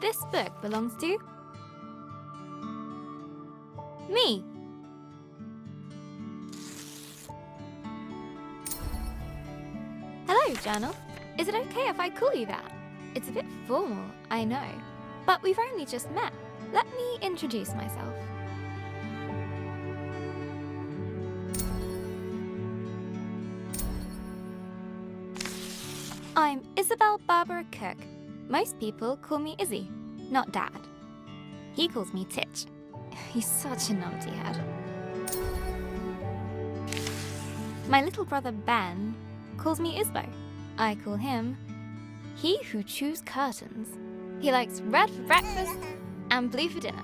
this book belongs to me. Hello, journal. Is it okay if I call you that? It's a bit formal, I know, but we've only just met. Let me introduce myself. I'm Isabel Barbara Cook. Most people call me Izzy, not Dad. He calls me Titch. He's such a numpty head. My little brother Ben calls me Isbo. I call him He Who Chews Curtains. He likes red for breakfast and blue for dinner.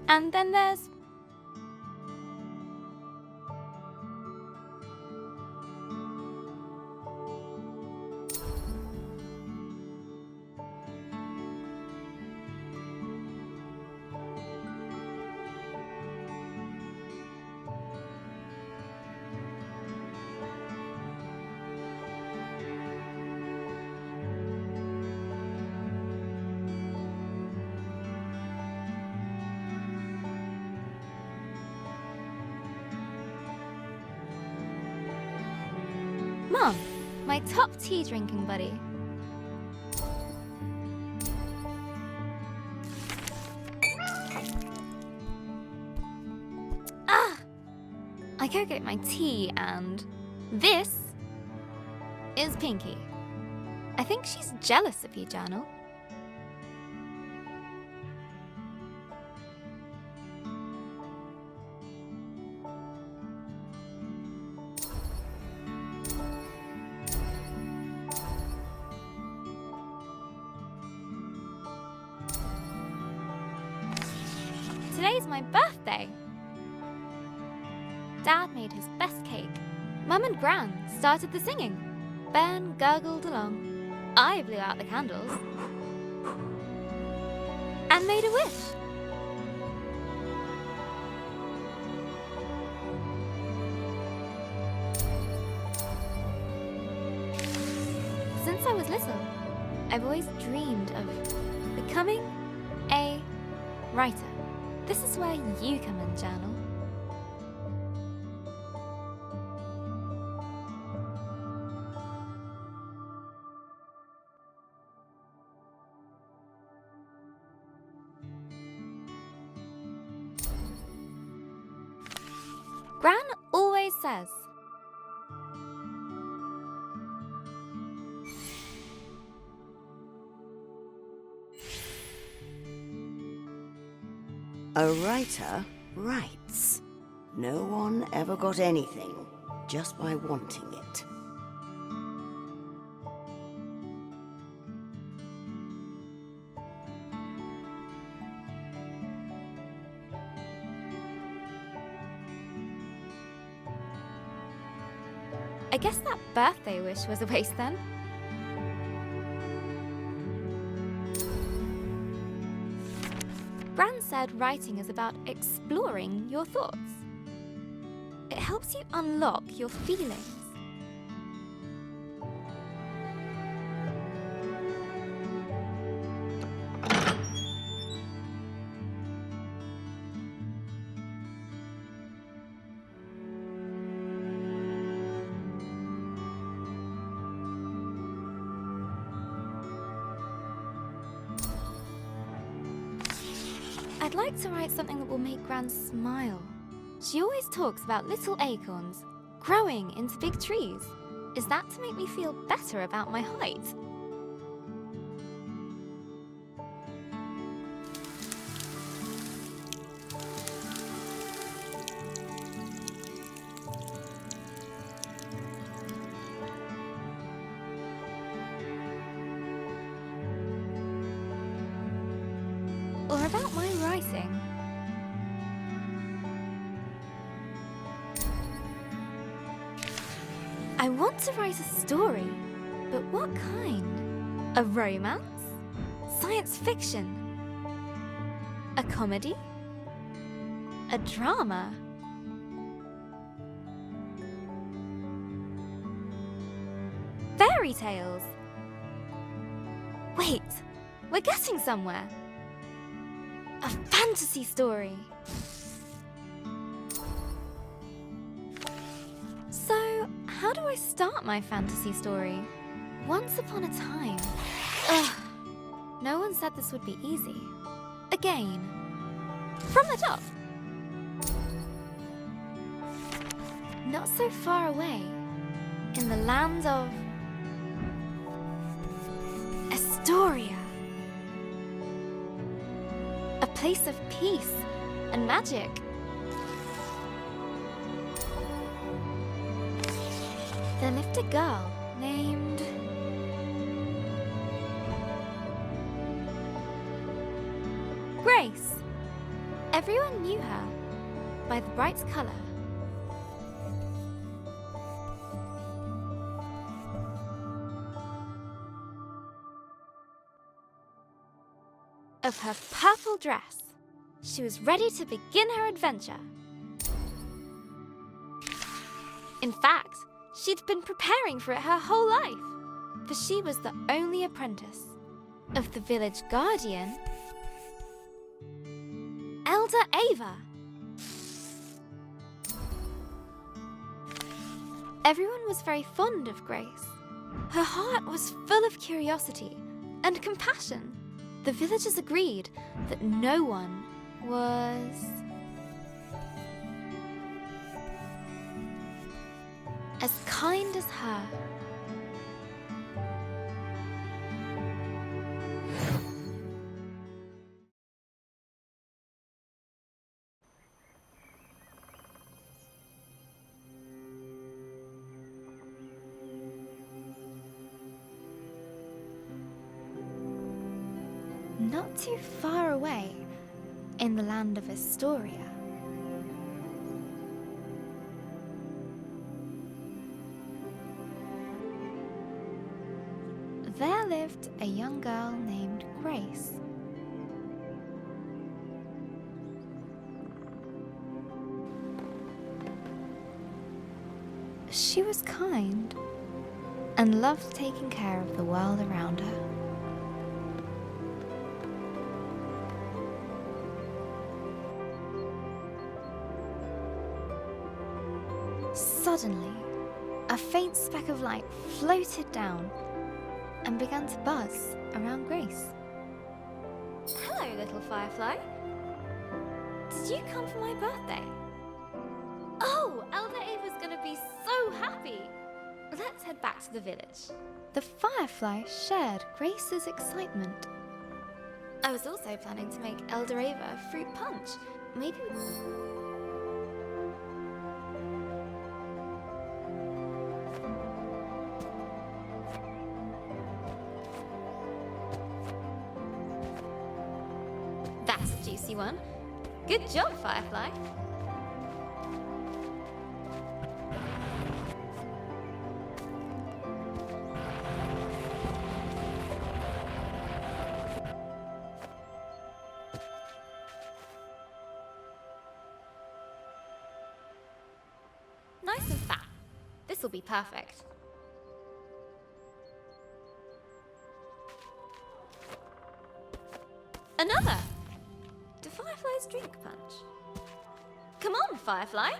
And then there's Mom, my top tea drinking buddy. I go get my tea, and this is Pinky. I think she's jealous of you, Journal. Today's my birthday. Dad made his best cake. Mum and Gran started the singing. Ben gurgled along. I blew out the candles and made a wish. Since I was little, I've always dreamed of becoming a writer. This is where you come in, Journal. Gran always says, a writer writes. No one ever got anything just by wanting it. I guess that birthday wish was a waste then. Gran said writing is about exploring your thoughts. It helps you unlock your feelings. I'd like to write something that will make Gran smile. She always talks about little acorns growing into big trees. Is that to make me feel better about my height? Or about my writing? I want to write a story, but what kind? A romance? Science fiction? A comedy? A drama? fairy tales. Wait, we're getting somewhere. A fantasy story. So, how do I start my fantasy story? Once upon a time. Ugh. No one said this would be easy. Again. From the top. Not so far away. In the land of Astoria. A place of peace and magic. There lived a girl named Grace. Everyone knew her by the bright color. Of her purple dress. She was ready to begin her adventure. In fact, she'd been preparing for it her whole life, for she was the only apprentice of the village guardian, Elder Ava. Everyone was very fond of Grace. Her heart was full of curiosity and compassion. The villagers agreed that no one was as kind as her. Not too far away, in the land of Astoria, there lived a young girl named Grace. She was kind and loved taking care of the world around her. Suddenly, a faint speck of light floated down and began to buzz around Grace. Hello, little firefly. Did you come for my birthday? Oh, Elder Ava's gonna be so happy. Let's head back to the village. The firefly shared Grace's excitement. I was also planning to make Elder Ava a fruit punch. Maybe that's a juicy one. Good job, Firefly. Nice and fat. This will be perfect. Another! Do fireflies drink punch? Come on, Firefly.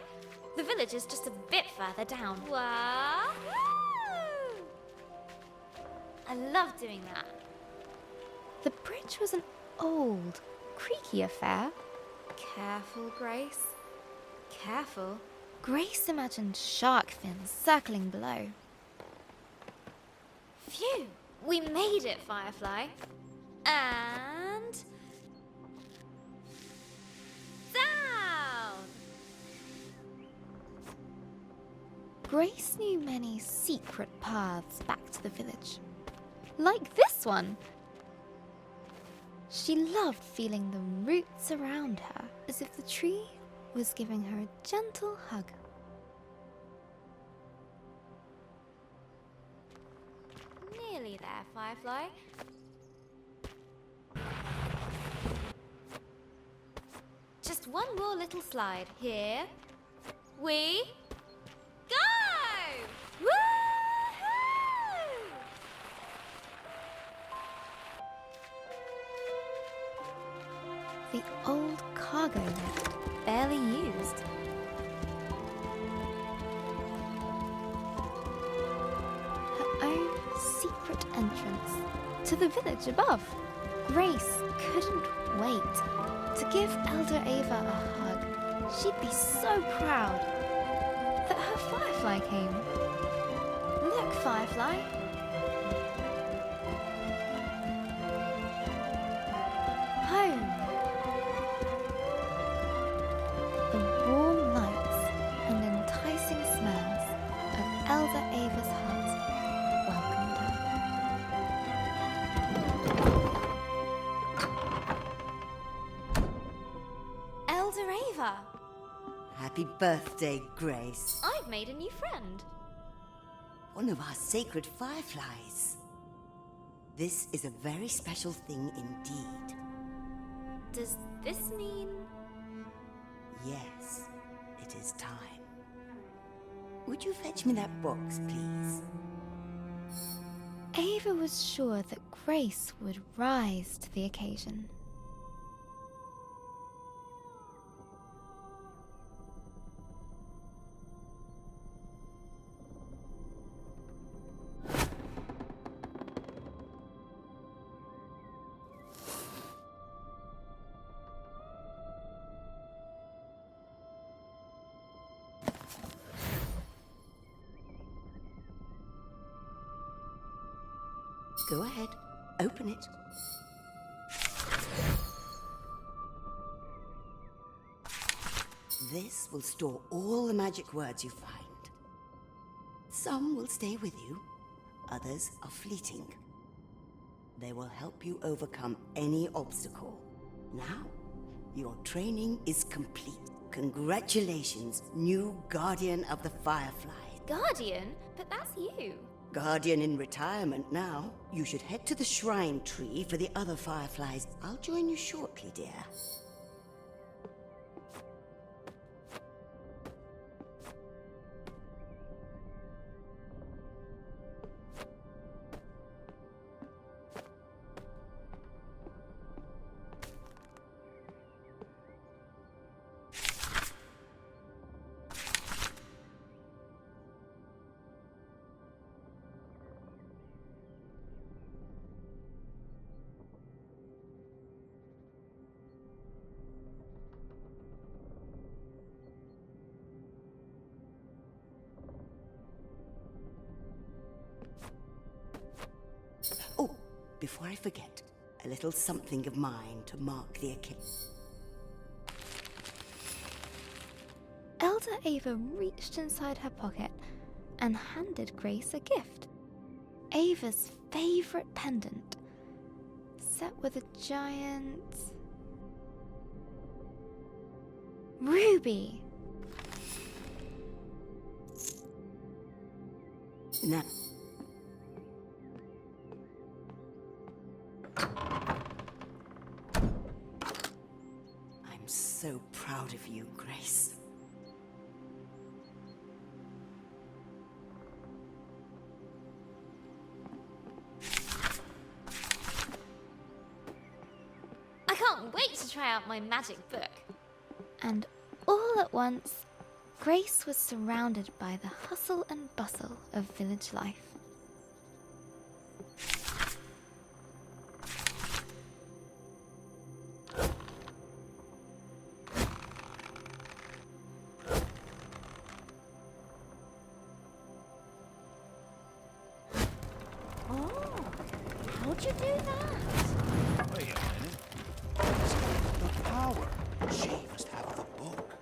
The village is just a bit further down. Wow! I love doing that. The bridge was an old, creaky affair. Careful, Grace. Careful. Grace imagined shark fins circling below. Phew! We made it, Firefly. And down! Grace knew many secret paths back to the village. Like this one. She loved feeling the roots around her, as if the tree was giving her a gentle hug. Nearly there, Firefly. Just one more little slide. Here we go! Woohoo! The old cargo lift, barely used. Her own secret entrance to the village above. Grace couldn't wait to give Elder Ava a hug. She'd be so proud that her Firefly came. Look, Firefly. Home. The warm lights and enticing smells of Elder Ava's hut welcomed her. Elder Ava! Happy birthday, Grace. I've made a new friend. One of our sacred fireflies. This is a very special thing indeed. Does this mean... Yes, it is time. Would you fetch me that box, please? Ava was sure that Grace would rise to the occasion. Go ahead, open it. This will store all the magic words you find. Some will stay with you, others are fleeting. They will help you overcome any obstacle. Now, your training is complete. Congratulations, new Guardian of the Fireflies. Guardian? But that's you. Guardian in retirement now. You should head to the shrine tree for the other fireflies. I'll join you shortly, dear. Oh, before I forget, a little something of mine to mark the occasion. Elder Ava reached inside her pocket and handed Grace a gift. Ava's favorite pendant, set with a giant... ruby. Now, I'm so proud of you, Grace. I can't wait to try out my magic book. And all at once, Grace was surrounded by the hustle and bustle of village life. Oh, how'd you do that? Wait a minute. It's got the power. She must have the book.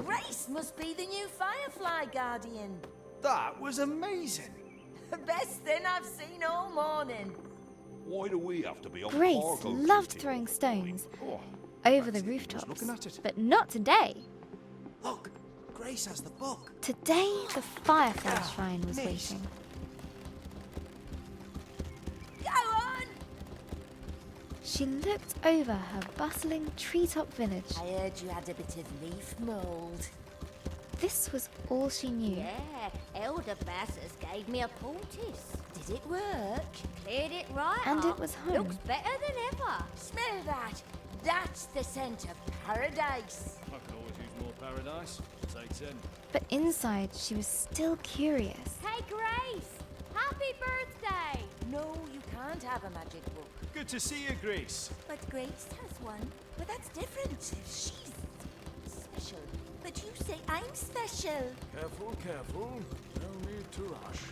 Grace must be the new Firefly Guardian. That was amazing. The best thing I've seen all morning. Why do we have to be on Grace cargo loved duty? throwing stones Oh, over the fancy who's rooftops, looking at it. but not today. Look, Grace has the book. Today, the Firefly Shrine was Miss. waiting. Go on! She looked over her bustling treetop village. I heard you had a bit of leaf mould. This was all she knew. Yeah, Elder Bassus gave me a poultice. Did it work? Cleared it right And up. it was home. Looks better than ever. Smell that. That's the scent of paradise. I could always use more paradise. Say 10. But inside, she was still curious. Hey, Grace! Happy birthday! No, you can't have a magic book. Good to see you, Grace. But Grace has one. But that's different. She's special. But you say I'm special. Careful, careful. No need to rush.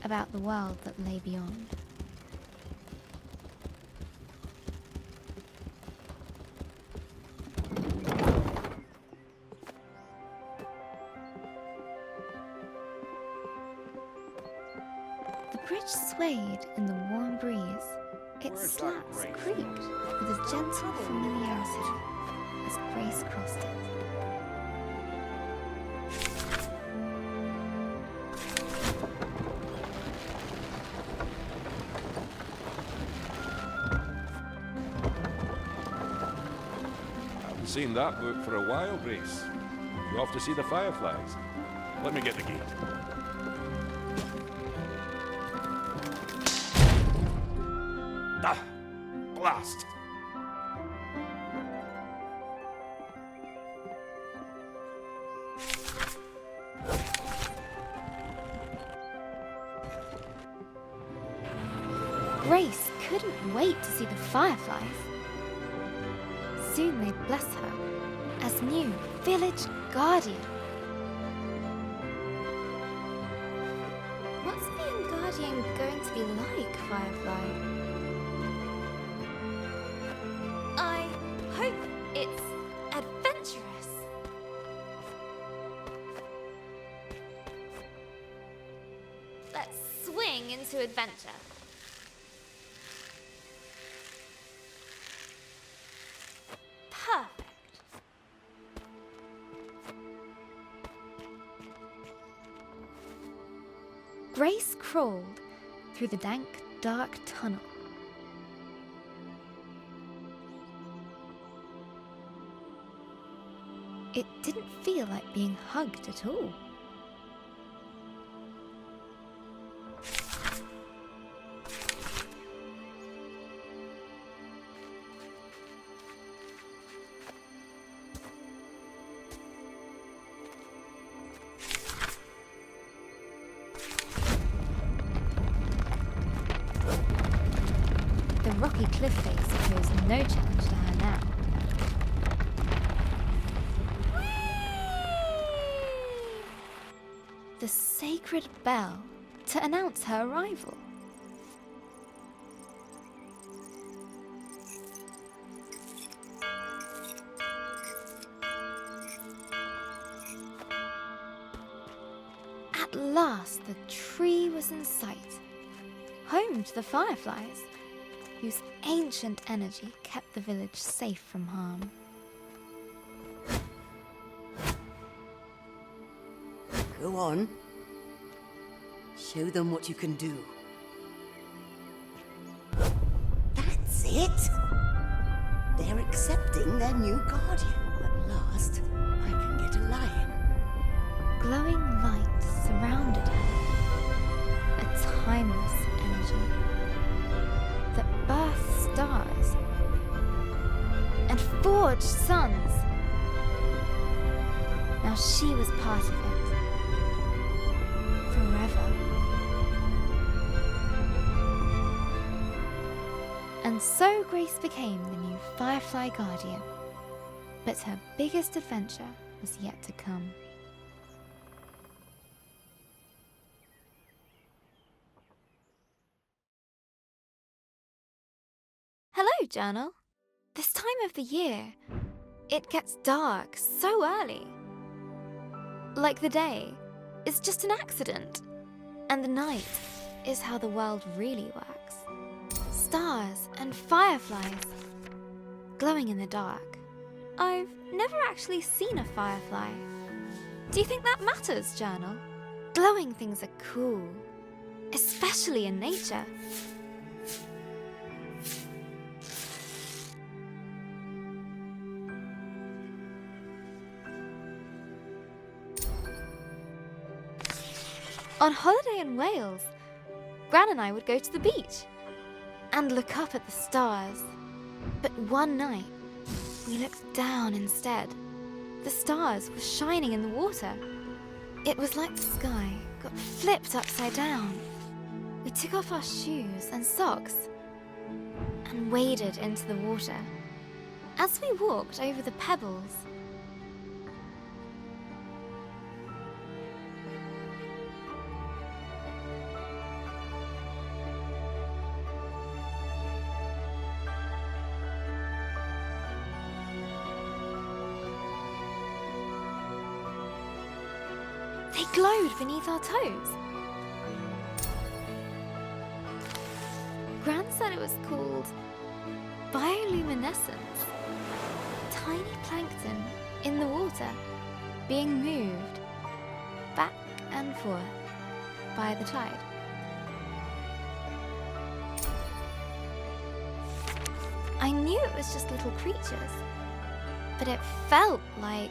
About the world that lay beyond. The bridge swayed in the warm breeze. Its slats creaked with a gentle familiarity as Grace crossed it. Haven't seen that book for a while, Grace. You off to see the fireflies? Let me get the gate. Ah! Blast! Grace couldn't wait to see the fireflies. Soon they'd bless her as new village guardian. What's being guardian going to be like, Firefly? I hope it's adventurous. Let's swing into adventure. Perfect. Grace crawled through the dank, dark tunnel. It didn't feel like being hugged at all. The rocky cliff face posed no challenge to her now. The sacred bell to announce her arrival. At last, the tree was in sight, home to the fireflies, whose ancient energy kept the village safe from harm. Go on. Show them what you can do. That's it! They're accepting their new guardian. At last, I can get a lion. Glowing light surrounded her, a timeless energy that birthed stars and forged suns. Now she was part of it, forever. And so Grace became the new Firefly Guardian, but her biggest adventure was yet to come. Hello, Journal. This time of the year, it gets dark so early. Like the day is just an accident, and the night is how the world really works. Stars and fireflies glowing in the dark. I've never actually seen a firefly. Do you think that matters, Journal? Glowing things are cool, especially in nature. On holiday in Wales, Gran and I would go to the beach and look up at the stars. But one night, we looked down instead. The stars were shining in the water. It was like the sky got flipped upside down. We took off our shoes and socks and waded into the water. As we walked over the pebbles, they glowed beneath our toes. Gran said it was called bioluminescence. Tiny plankton in the water being moved back and forth by the tide. I knew it was just little creatures, but it felt like